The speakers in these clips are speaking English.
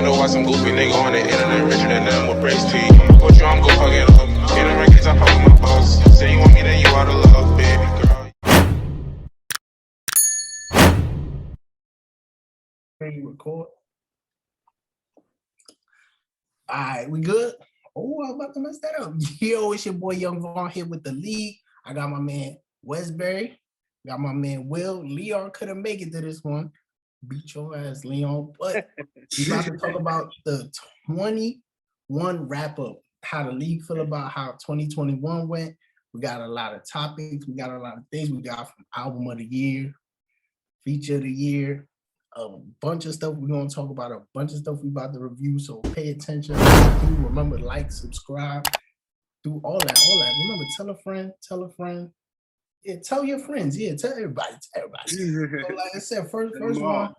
wonder why some goofy nigga on the internet richer than them with brace teeth. What you, I'm gon' fuck it up. In the records, I fuck with my boss. Say you want me, then you out of love, baby girl. Ready to record? All right, we good? Oh, I'm about to mess that up. Yo, it's your boy Young Vaughn here with the league. I got my man Westbury. Got my man Will. Leon couldn't make it to this one. Beat your ass, Leon. But we about to talk about the 21 wrap-up. How the league feel about how 2021 went. We got a lot of topics. We got a lot of things. We got from album of the year, feature of the year, a bunch of stuff we're going to talk about, a bunch of stuff we about to review, so pay attention. Remember, like, subscribe, do all that. Remember, tell a friend. Yeah, tell your friends. Yeah, tell everybody. So like I said, first one,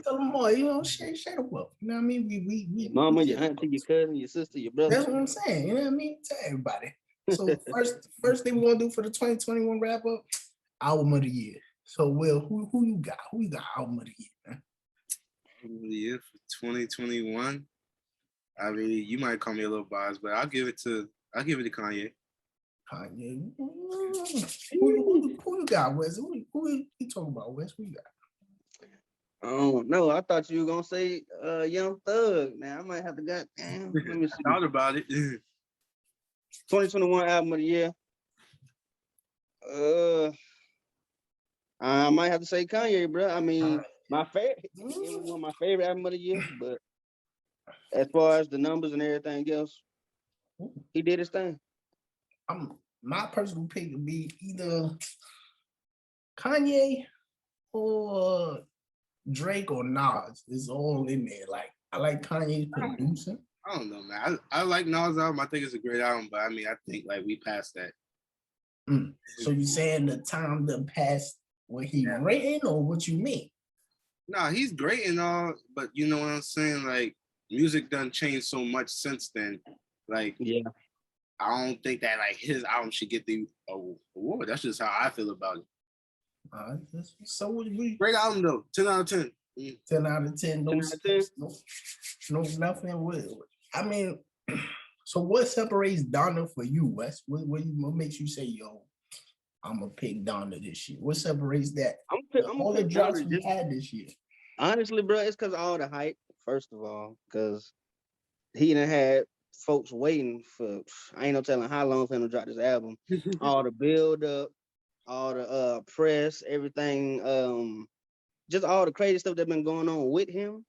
tell them all, share the wealth. You know what I mean? We Mama, your auntie, your cousin, your sister, your brother. That's what I'm saying. You know what I mean? Tell everybody. So first thing we're going to do for the 2021 wrap-up, album of the year. So, Will, who you got? Who you got album of the year, man? Album of the year for 2021. I mean, you might call me a little biased, but I'll give it to Kanye. Kanye. Who you got, Wes? Who you talking about, Wes? Who you got? Oh no, I thought you were gonna say Young Thug. Now I might have to goddamn. Let me see. Thought about it. 2021 album of the year. I might have to say Kanye, bro. I mean, my favorite, it was one of my favorite album of the year, but as far as the numbers and everything else, he did his thing. My personal pick would be either Kanye or Drake or Nas. It's all in there. Like, I like Kanye's producing. I don't know, man. I like Nas' album. I think it's a great album, but I mean, I think like we passed that. So you saying the time that passed what he written, or what you mean? Nah, he's great and all, but you know what I'm saying? Like, music done changed so much since then. Like, yeah, I don't think that like his album should get the award. That's just how I feel about it. So we great album though. 10 out of 10. 10 out of 10. No, 10 out of 10. No, nothing with. I mean, so what separates Donda for you, Wes? What makes you say, yo, I'm gonna pick Donda this year? What separates that? All the drops we had this year. Honestly, bro, it's because of all the hype. First of all, because he done had folks waiting for, I ain't no telling how long for him to drop this album. All the build up, all the press, everything, just all the crazy stuff that been going on with him,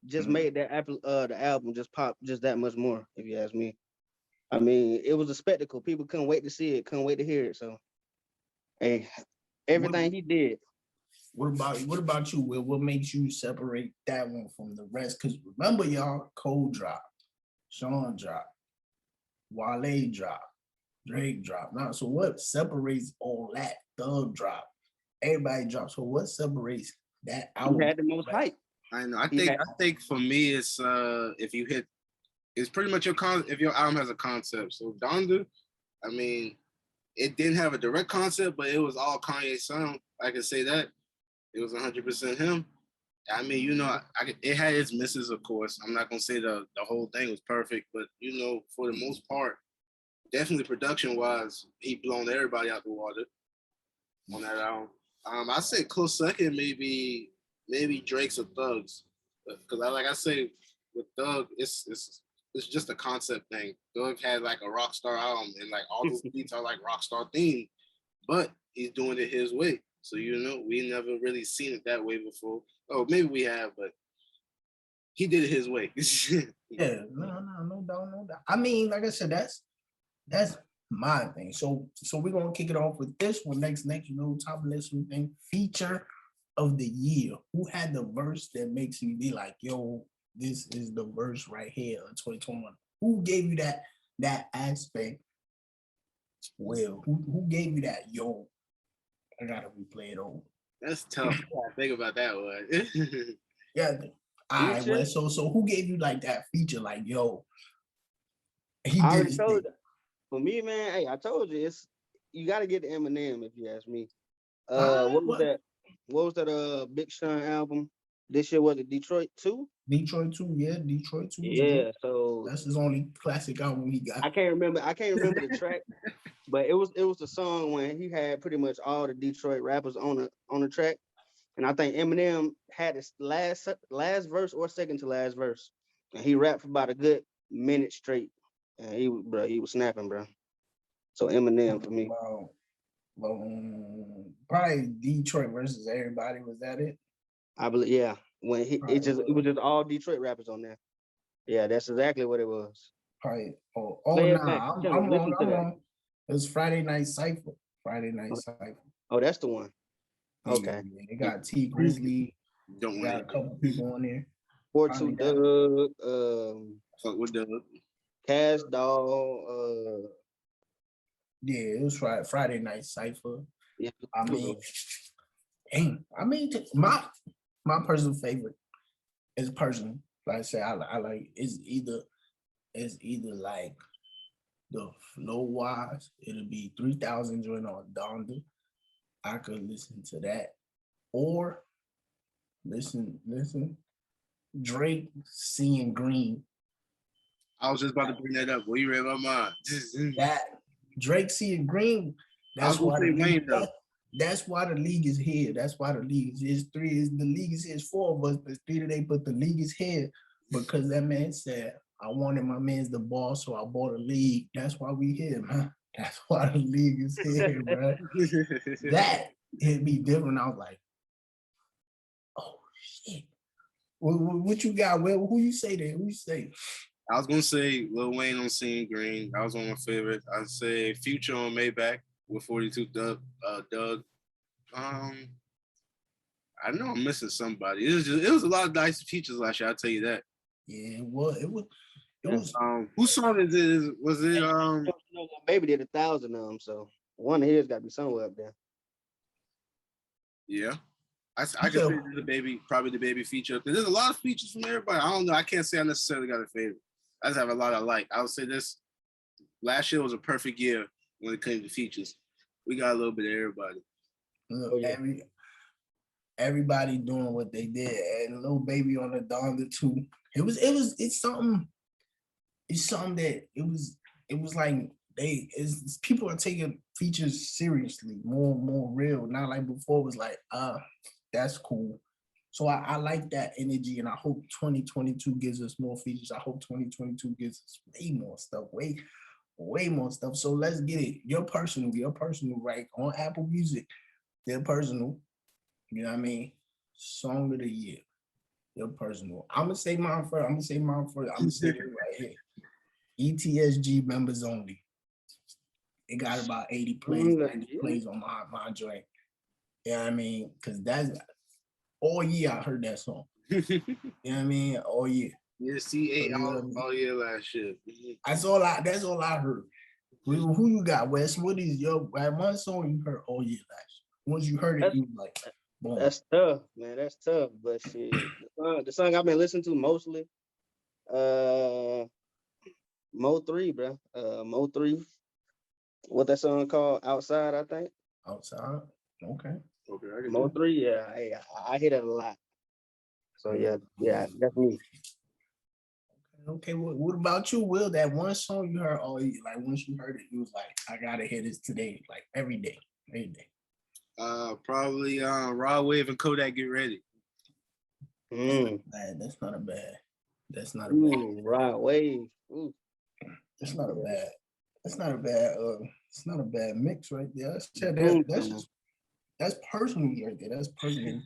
just made that the album just pop just that much more, if you ask me. I mean, it was a spectacle. People couldn't wait to see it, couldn't wait to hear it. So, hey, everything he did. What about you, Will? What makes you separate that one from the rest? Because remember, y'all, Cole dropped, Sean dropped, Wale dropped, Drake dropped. Now, so what separates all that? Thug dropped, everybody dropped. So what separates that album? He had the most hype. I know. I think for me, it's if you hit, it's pretty much if your album has a concept. So Donda, I mean, it didn't have a direct concept, but it was all Kanye sound. I can say that. It was 100% him. I mean, it had its misses, of course. I'm not gonna say the whole thing was perfect, but for the most part, definitely production-wise, he blown everybody out the water on that album. I say close second, maybe Drake's or Thug's, because like I say, with Thug, it's just a concept thing. Thug had like a rock star album, and like all those beats are like rock star themed, but he's doing it his way. So we never really seen it that way before. Oh, maybe we have, but he did it his way. Yeah, no doubt. I mean, like I said, that's my thing. So we're gonna kick it off with this one next. Top list thing, feature of the year. Who had the verse that makes you be like, yo, this is the verse right here in 2021? Who gave you that aspect? Well, who gave you that, yo, I gotta replay it over? That's tough. I think about that one. Yeah. All right, well, so who gave you like that feature? Like, yo, he did his thing. For me, man, hey, I told you, you got to get the Eminem if you ask me. What was that? What was that? Big Sean album this year? Was it Detroit 2? Detroit too, yeah. Detroit too. Yeah, so That's his only classic album he got. I can't remember the track, but it was the song when he had pretty much all the Detroit rappers on the track, and I think Eminem had his last verse or second to last verse, and he rapped for about a good minute straight, and he was snapping, bro. So Eminem for me. Probably Detroit versus everybody. Was that it? I believe, yeah. When Probably it was just all Detroit rappers on there. Yeah, that's exactly what it was. Probably. Oh, Play it back. nah. Tell me, listen to I'm that. wrong. It was Friday Night Cypher. Friday Night Cypher. Oh, that's the one. Yeah, Okay. yeah. They got T Grizzly. Don't Got a want couple people on there. Fortune Doug, fuck with Doug. Cash Doll, Yeah, it was Friday Night Cypher. yeah. I mean, my personal favorite is personal. Like I said, I like it's either like the flow wise, it'll be 3,000 joint on Donda. I could listen to that, or listen, Drake Seeing Green. I was just about to bring that up. Well, you read my mind. That Drake Seeing Green. I was gonna say Wayne though. That's why the league is here. That's why the league is three. The league is here. It's four of us, but it's three today. But the league is here because that man said, "I wanted my man's the boss, so I bought a league." That's why we here, man. That's why the league is here, bro. That it'd be different. I was like, "Oh shit." What you got? Who you say there? Who you say? I was gonna say Lil Wayne on Seeing Green. That was one of my favorites. I'd say Future on Maybach with 42 Doug. I know I'm missing somebody. It was a lot of nice features last year. I'll tell you that. Yeah, it was. Whose song is it? Was it Baby did 1,000 of them, so one of his got to be somewhere up there. Yeah. I can say probably the baby feature. There's a lot of features from everybody. I don't know. I can't say I necessarily got a favorite. I just have a lot I like. I would say this last year was a perfect year when it came to features. We got a little bit of everybody. Look, everybody doing what they did, and Lil Baby on the Donda too. It's something that it was like people are taking features seriously, more real. Not like before it was like, that's cool. So I like that energy, and I hope 2022 gives us more features. I hope 2022 gives us way more stuff, way more stuff. So let's get it. Your personal, right? On Apple Music, their personal, you know what I mean? Song of the year. Your personal. I'm gonna say mine first. I'm gonna say it right here. ETSG members only. It got about 80 plays, 90 plays on my joint. You know what I mean? Because that's all year I heard that song. You know what I mean? All year. Yeah, C8 all year last year. That's all I heard. Who you got, Wes? What is your one song you heard all year last year? Once you heard it, you was like, boom. That's tough, man. That's tough. But shit, the song I've been listening to mostly, Mo 3, bro. Mo 3. What that song called? Outside, I think. Outside. Okay. Mo 3, yeah. I hear that a lot. So yeah, that's me. Okay, what about you, Will? That one song you heard all year, like once you heard it, you was like, I gotta hear this today, like every day. Probably Raw Wave and Kodak Get Ready. That's not a bad. Raw Wave. It's not a bad mix right there. That's personal right there. That's personal.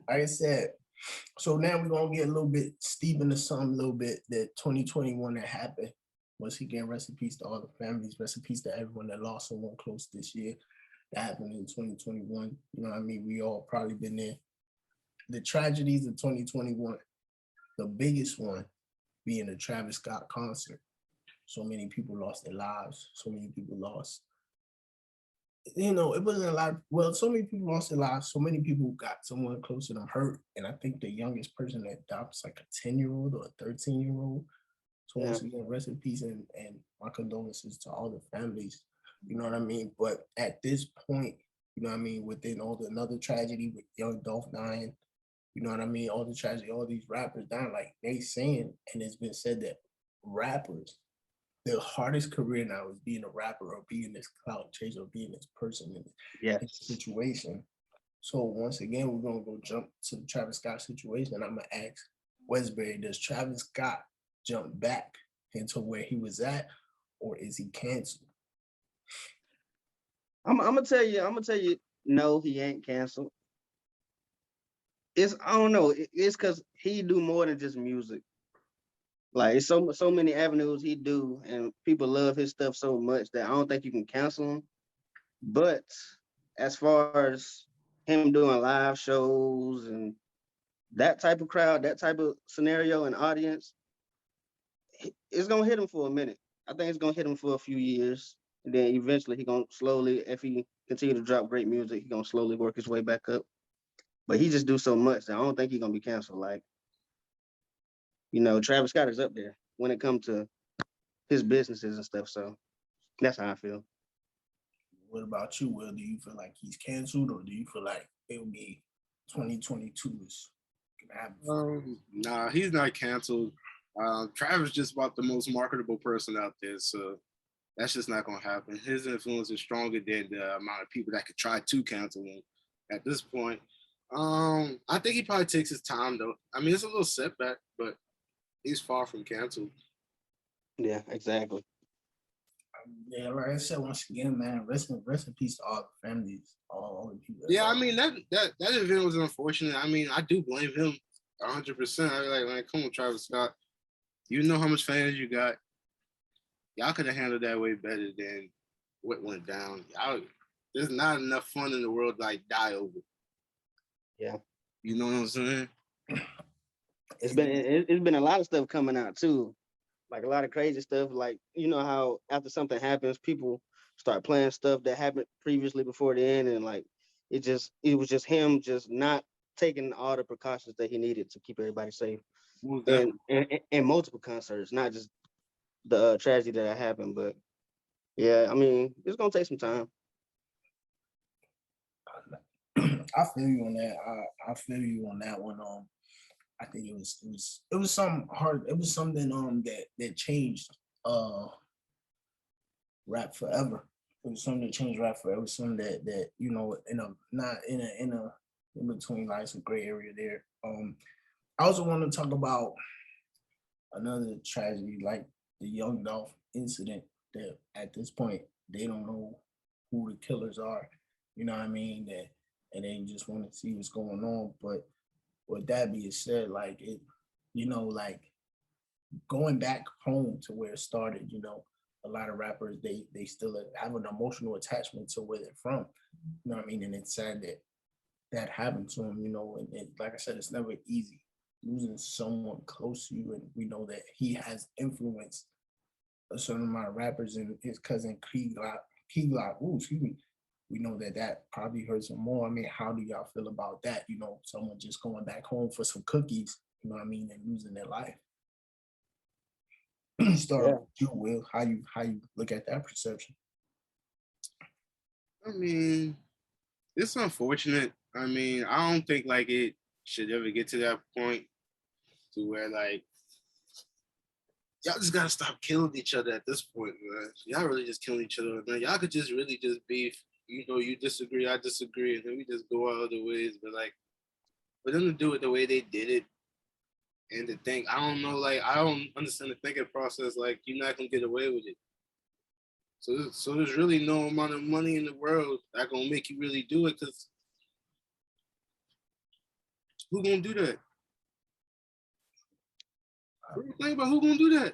Like I said, so now we're gonna get a little bit steep into something a little bit that 2021 that happened. Once again, rest in peace to all the families, rest in peace to everyone that lost someone close this year. That happened in 2021. You know what I mean? We all probably been there. The tragedies of 2021, the biggest one being the Travis Scott concert. So many people lost their lives. So many people lost. It wasn't a lot. Well, so many people lost their lives. So many people got someone close to them hurt. And I think the youngest person that died was like a 10-year-old or a 13-year-old. So once again, rest in peace and my condolences to all the families. You know what I mean? But at this point, you know what I mean, within all the another tragedy with young Dolph dying, You know what I mean? All the tragedy, all these rappers down, like they saying, and it's been said that rappers, the hardest career now is being a rapper or being this clout chaser or being this person in this Yes. situation. So once again, we're gonna go jump to the Travis Scott situation. I'm gonna ask Westbury, does Travis Scott jump back into where he was at, or is he canceled? I'm gonna tell you. I'm gonna tell you. No, he ain't canceled. It's I don't know. It's because he do more than just music. Like it's so many avenues he do, and people love his stuff so much that I don't think you can cancel him. But as far as him doing live shows and that type of crowd, that type of scenario and audience, it's gonna hit him for a minute. I think it's gonna hit him for a few years, and then eventually he gonna slowly, if he continue to drop great music, he gonna slowly work his way back up. But he just do so much that I don't think he's gonna be canceled. Like, Travis Scott is up there when it comes to his businesses and stuff. So that's how I feel. What about you, Will? Do you feel like he's canceled, or do you feel like it'll be 2022 is gonna happen? Nah, he's not canceled. Travis just about the most marketable person out there, so that's just not gonna happen. His influence is stronger than the amount of people that could try to cancel him at this point. I think he probably takes his time though. I mean, it's a little setback, but he's far from canceled. Yeah, exactly. Yeah, like I said, once again, man, rest in peace to all the families, all the people. Yeah, I mean that event was unfortunate. I mean, I do blame him 100%. I like, man, come on, Travis Scott. You know how much fans you got. Y'all could have handled that way better than what went down. There's not enough fun in the world to like die over. Yeah. You know what I'm saying? It's been a lot of stuff coming out too, like a lot of crazy stuff. Like how after something happens, people start playing stuff that happened previously before the end, and like it was just him just not taking all the precautions that he needed to keep everybody safe. And multiple concerts, not just the tragedy that happened, but yeah, I mean it's gonna take some time. I feel you on that. I feel you on that one. I think it was some hard. It was something that changed rap forever. It was something that changed rap forever. It was something that in between, like some gray area there. I also want to talk about another tragedy, like the Young Dolph incident. That at this point they don't know who the killers are. You know what I mean? And they just want to see what's going on. But with that being said, like it, like going back home to where it started, a lot of rappers they still have an emotional attachment to where they're from. You know what I mean? And it's sad that happened to them, and like I said, it's never easy losing someone close to you. And we know that he has influenced a certain amount of rappers, and his cousin Key Glock, excuse me. We know that probably hurts him more. I mean, how do y'all feel about that? Someone just going back home for some cookies, you know what I mean, and losing their life. Start with you, Will. How you look at that perception? I mean, it's unfortunate. I mean, I don't think like it should ever get to that point to where like y'all just gotta stop killing each other at this point, man. Y'all really just killing each other, man. Y'all could just really just be, you disagree, I disagree, and then we just go our other ways. But like, for them to do it the way they did it, and to think, I don't know, like I don't understand the thinking process. Like you're not gonna get away with it. So there's really no amount of money in the world that gonna make you really do it, because who gonna do that? Think about who gonna do that.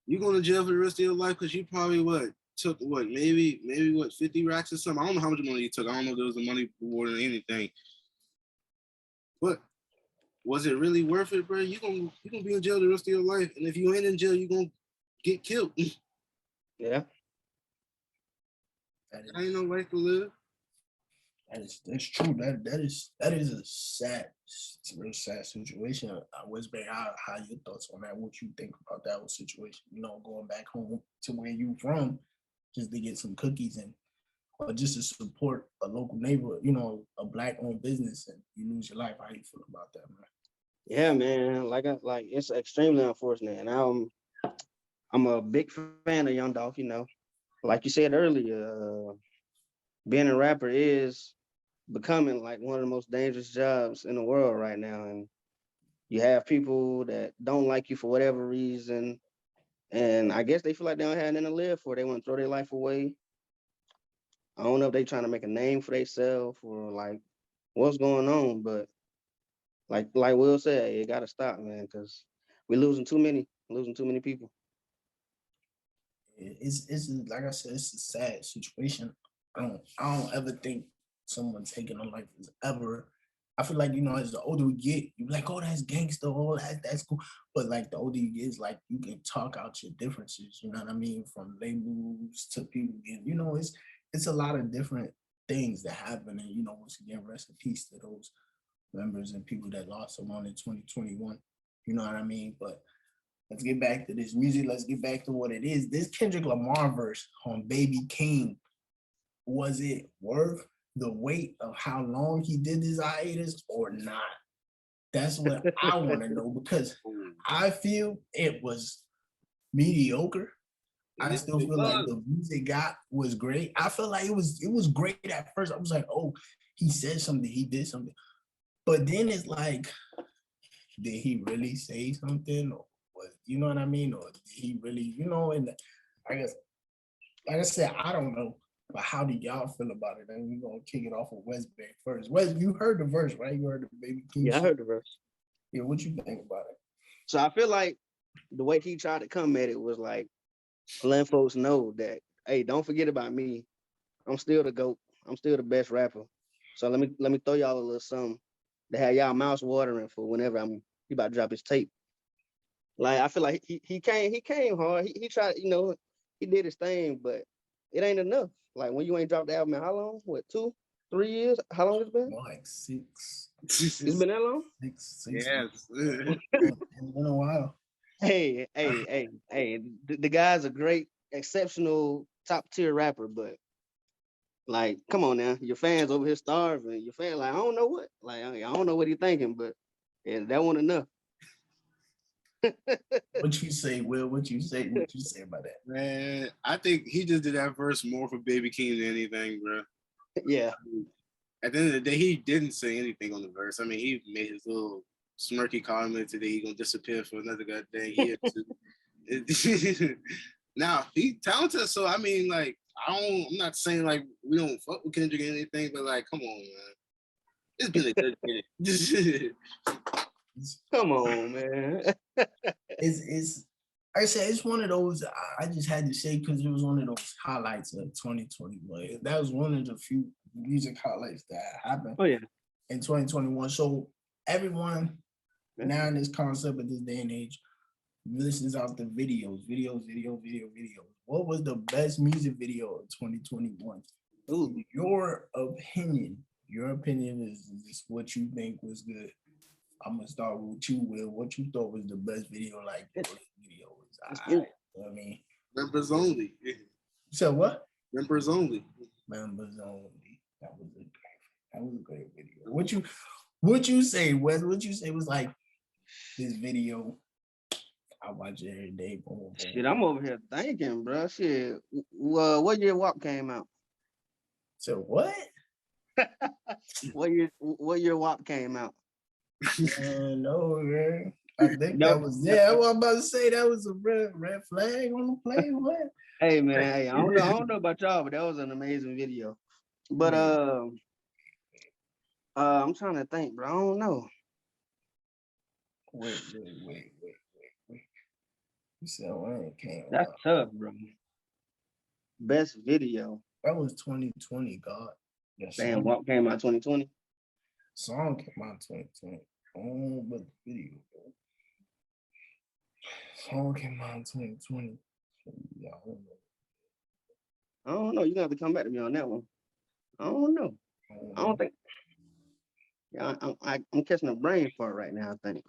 You going to jail for the rest of your life because you probably took maybe 50 racks or something. I don't know how much money you took. I don't know if there was the money more than anything. But was it really worth it, bro? You gonna be in jail the rest of your life, and if you ain't in jail, you gonna get killed. Yeah. That ain't no life to live. That's true. That is a sad, real sad situation. Westbury, how your thoughts on that? What you think about that whole situation? Going back home to where you from just to get some cookies, and or just to support a local neighborhood, you know, a black-owned business, and you lose your life. How you feel about that, man? Yeah, man. Like it's extremely unfortunate, and I'm a big fan of Young Dolph. You know, like you said earlier, being a rapper is becoming like one of the most dangerous jobs in the world right now, and you have people that don't like you for whatever reason, and I guess they feel like they don't have nothing to live for. They want to throw their life away. I don't know if they trying to make a name for themselves or like what's going on, but like Will said, it got to stop, man, because we're losing too many people. It's like I said, it's a sad situation. I don't ever think someone taking a life is ever. I feel like, you know, as the older we get, you be like, oh, that's gangster, oh, that's cool. But like the older you get, it's like you can talk out your differences. You know what I mean? From labels to people, and you know, it's a lot of different things that happen. And you know, once again, rest in peace to those members and people that lost someone in 2021. You know what I mean? But let's get back to this music. Let's get back to what it is. This Kendrick Lamar verse on Baby King, was it worth the wait of how long he did this hiatus or not? That's what I want to know, because I feel it was mediocre. I still feel like the music got was great. I felt like it was great at first. I was like, oh, he said something, he did something. But then it's like, did he really say something? Or was, you know what I mean? Or did he really, you know, and I guess, like I said, I don't know. But how do y'all feel about it? And we're gonna kick it off with Westbury first. Wes, you heard the verse, right? You heard the Baby King. Yeah, I shit? heard the verse. Yeah, what you think about it? So I feel like the way he tried to come at it was like letting folks know that, hey, don't forget about me. I'm still the GOAT. I'm still the best rapper. So let me throw y'all a little something to have y'all mouths watering for whenever he about to drop his tape. Like I feel like he came hard. He tried, you know, he did his thing, but it ain't enough. Like when you ain't dropped the album in how long? What, 2, 3 years? How long it's been? More like six. It's been that long? Six. Yes. It's been a while. Hey, the guy's a great, exceptional, top tier rapper, but like, come on now, your fans over here starving. Your fans like, I don't know what, like, I don't know what he's thinking, but yeah, that wasn't enough. What you say, Will? What you say? What you say about that? Man, I think he just did that verse more for Baby King than anything, bro. Yeah, At the end of the day, he didn't say anything on the verse. I mean, he made his little smirky comment today. He gonna disappear for another goddamn year. Now he talented, so I mean, like, I'm not saying like we don't fuck with Kendrick or anything, but like, come on, man, it's been a good minute. come on, man. It's like I said, it's one of those I just had to say because it was one of those highlights of 2021. That was one of the few music highlights that happened Oh yeah, in 2021. So everyone now in this concept of this day and age listens out the videos. What was the best music video of 2021? ooh, Your opinion is this what you think was good. I'm gonna start with you, Will. What you thought was the best video? Like this video was, you know what I mean, Members only. so what? Members only. Members only. That was a great video. What you say, Wes? What you say was like this video? I watch it every day. Boom, boom. shit, I'm over here thinking, bro. Shit, what year WAP came out? So what? What year WAP came out? No, man. I think No. that was I was about to say that was a red flag on the play. What? Hey man, hey, I don't know about y'all, but that was an amazing video. But I'm trying to think, bro. I don't know. Wait. You said when it came That's out. tough, bro. Best video. That was 2020, God. That Damn, WAP came out 2020. song came out 2020. Oh, but the video, bro. Song came out in 2020. Yeah, I don't know. You're gonna have to come back to me on that one. I don't know. I don't think. Yeah, I'm catching a brain fart right now, I think.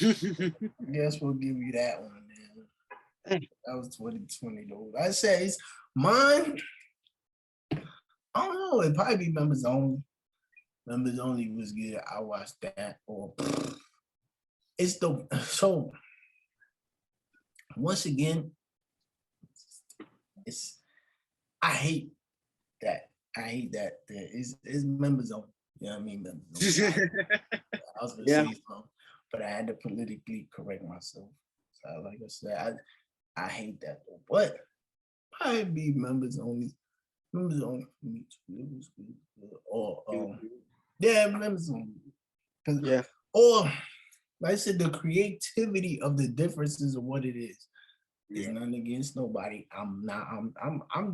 I guess we'll give you that one, man. That was 2020 though. I say it's mine. I don't know. It probably be members only. Members only was good. I watched that. Or it's the so once again, it's I hate that. I hate that. It's members only. You know what I mean? Members only. I was gonna Yeah. say something, but I had to politically correct myself. So like I said, I hate that though. But probably be members only. Members only for me too. It was good. Or yeah, members only. 'Cause- Yeah. Or like I said, the creativity of the differences of what it is. It's Yeah. nothing against nobody. I'm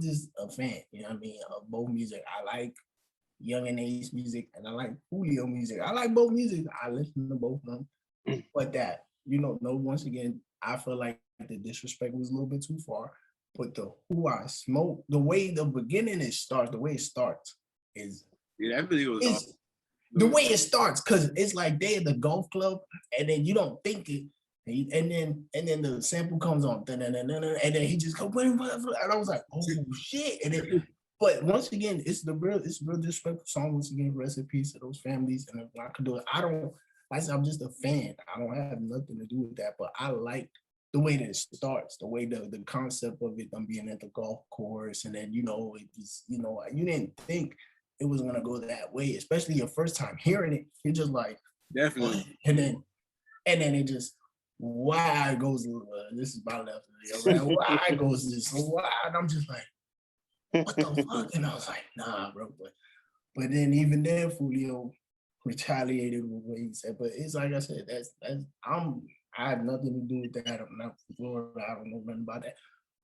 just a fan, you know what I mean, of both music. I like Young and Ace music and I like Julio music. I like both music. I listen to both of them. But that, no, once again, I feel like the disrespect was a little bit too far. But the Who I Smoke, the way the beginning it starts, the way it starts is Yeah, that video was is awesome. the way it starts, because it's like they at the golf club, and then you don't think it, and then the sample comes on, and then he just goes, and I was like, oh shit. And then, but once again, it's real disrespectful song. Once again, rest in peace to those families. And if I could do it, like I said, I'm just a fan. I don't have nothing to do with that, but I like the way that it starts, the way the concept of it, them being at the golf course, and then it just you didn't think it was gonna go that way, especially your first time hearing it. You're just like, Definitely. what? And then it just why goes this is my left video, right? Why goes this? Why? And I'm just like, what the fuck? And I was like, nah, bro. But then even then, Julio retaliated with what he said. But it's like I said, I have nothing to do with that. I'm not from Florida. I don't know nothing about that.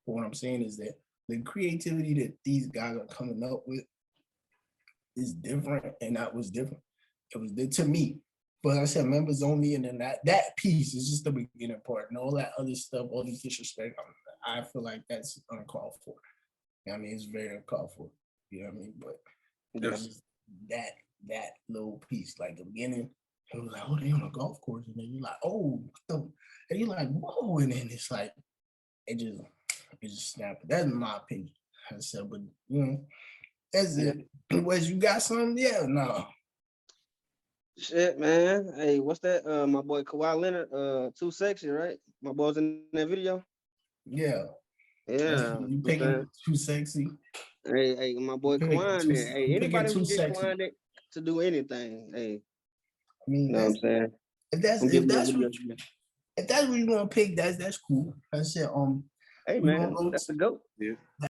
But what I'm saying is that the creativity that these guys are coming up with is different, and that was different. It was to me. But I said members only, and then that piece is just the beginning part, and all that other stuff, all the disrespect. I feel like that's uncalled for. You know what I mean, it's very uncalled for. You know what I mean? But Yes. that little piece, like the beginning, it was like, oh, they on a golf course, and then you're like, oh, and you're like, whoa, and then it's like, it just snapped. That's my opinion. I said, but that's it. Wes, you got something? Yeah, no. Shit, man. Hey, what's that? My boy Kawhi Leonard, Too Sexy, right? My boy's in that video. Yeah. Yeah. You picking Too Sexy. Hey, my boy Picking Kawhi Too- there. Hey, you anybody picking who Too get Sexy. Kawhi to do anything, hey, I mean, you know what I'm saying? if that's I'm giving that what video. if that's what you want to pick, that's cool. I said, Hey, we man, gonna go that's the goat. Yeah.